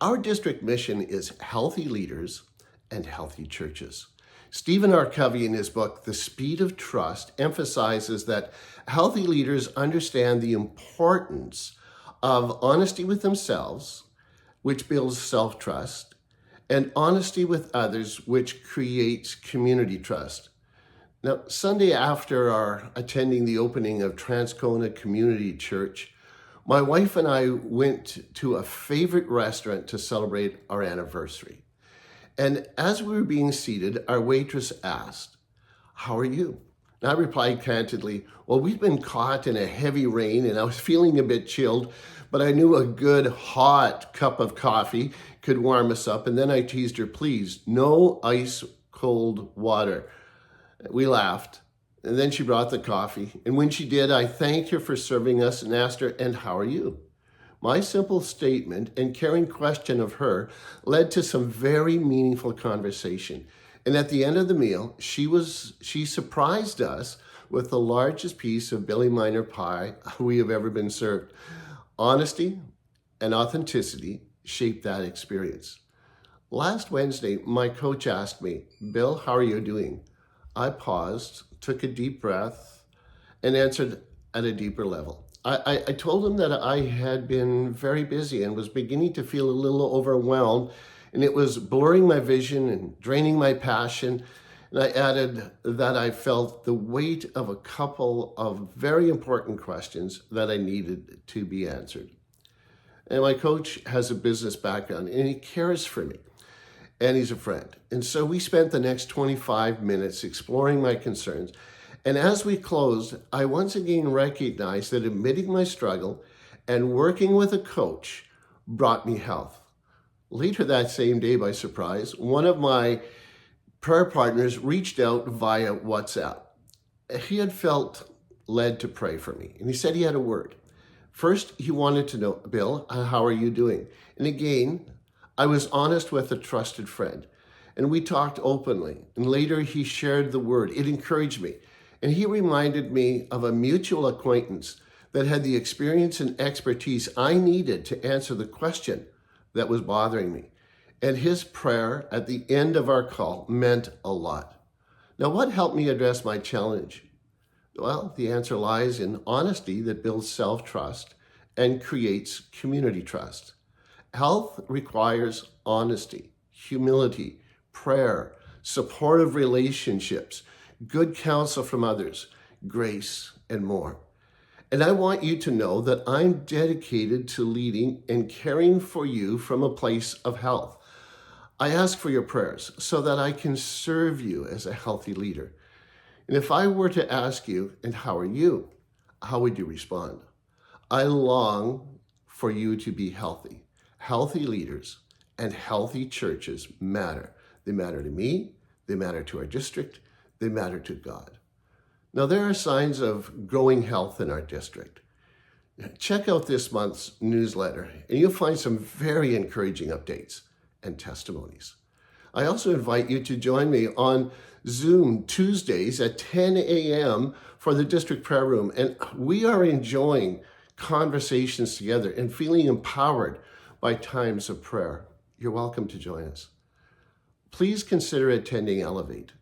Our district mission is healthy leaders and healthy churches. Stephen R. Covey, in his book, The Speed of Trust, emphasizes that healthy leaders understand the importance of honesty with themselves, which builds self-trust, and honesty with others, which creates community trust. Now, Sunday after our attending the opening of Transcona Community Church, my wife and I went to a favorite restaurant to celebrate our anniversary. And as we were being seated, our waitress asked, "How are you?" And I replied candidly, "Well, we've been caught in a heavy rain and I was feeling a bit chilled, but I knew a good hot cup of coffee could warm us up." And then I teased her, "Please, no ice cold water." We laughed. And then she brought the coffee. And when she did, I thanked her for serving us and asked her, "And how are you?" My simple statement and caring question of her led to some very meaningful conversation. And at the end of the meal, she surprised us with the largest piece of Billy Miner pie we have ever been served. Honesty and authenticity shaped that experience. Last Wednesday, my coach asked me, "Bill, how are you doing?" I paused, took a deep breath, and answered at a deeper level. I told him that I had been very busy and was beginning to feel a little overwhelmed, and it was blurring my vision and draining my passion. And I added that I felt the weight of a couple of very important questions that I needed to be answered. And my coach has a business background, and he cares for me. And he's a friend. And so we spent the next 25 minutes exploring my concerns. And as we closed, I once again recognized that admitting my struggle and working with a coach brought me health. Later that same day, by surprise, one of my prayer partners reached out via WhatsApp. He had felt led to pray for me, and he said he had a word. First, he wanted to know, "Bill, how are you doing?" And again, I was honest with a trusted friend, and we talked openly. And later he shared the word. It encouraged me. And he reminded me of a mutual acquaintance that had the experience and expertise I needed to answer the question that was bothering me. And his prayer at the end of our call meant a lot. Now, what helped me address my challenge? Well, the answer lies in honesty that builds self-trust and creates community trust. Health requires honesty, humility, prayer, supportive relationships, good counsel from others, grace, and more. And I want you to know that I'm dedicated to leading and caring for you from a place of health. I ask for your prayers so that I can serve you as a healthy leader. And if I were to ask you, "And how are you?" how would you respond? I long for you to be healthy. Healthy leaders and healthy churches matter. They matter to me, they matter to our district, they matter to God. Now, there are signs of growing health in our district. Check out this month's newsletter, and you'll find some very encouraging updates and testimonies. I also invite you to join me on Zoom Tuesdays at 10 a.m. for the district prayer room, and we are enjoying conversations together and feeling empowered by times of prayer. You're welcome to join us. Please consider attending Elevate.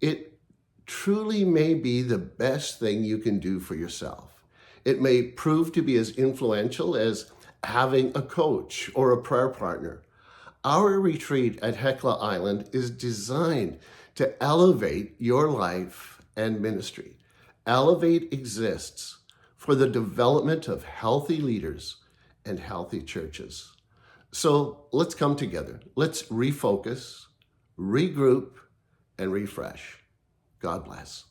It truly may be the best thing you can do for yourself. It may prove to be as influential as having a coach or a prayer partner. Our retreat at Hecla Island is designed to elevate your life and ministry. Elevate exists for the development of healthy leaders and healthy churches. So let's come together. Let's refocus, regroup, and refresh. God bless.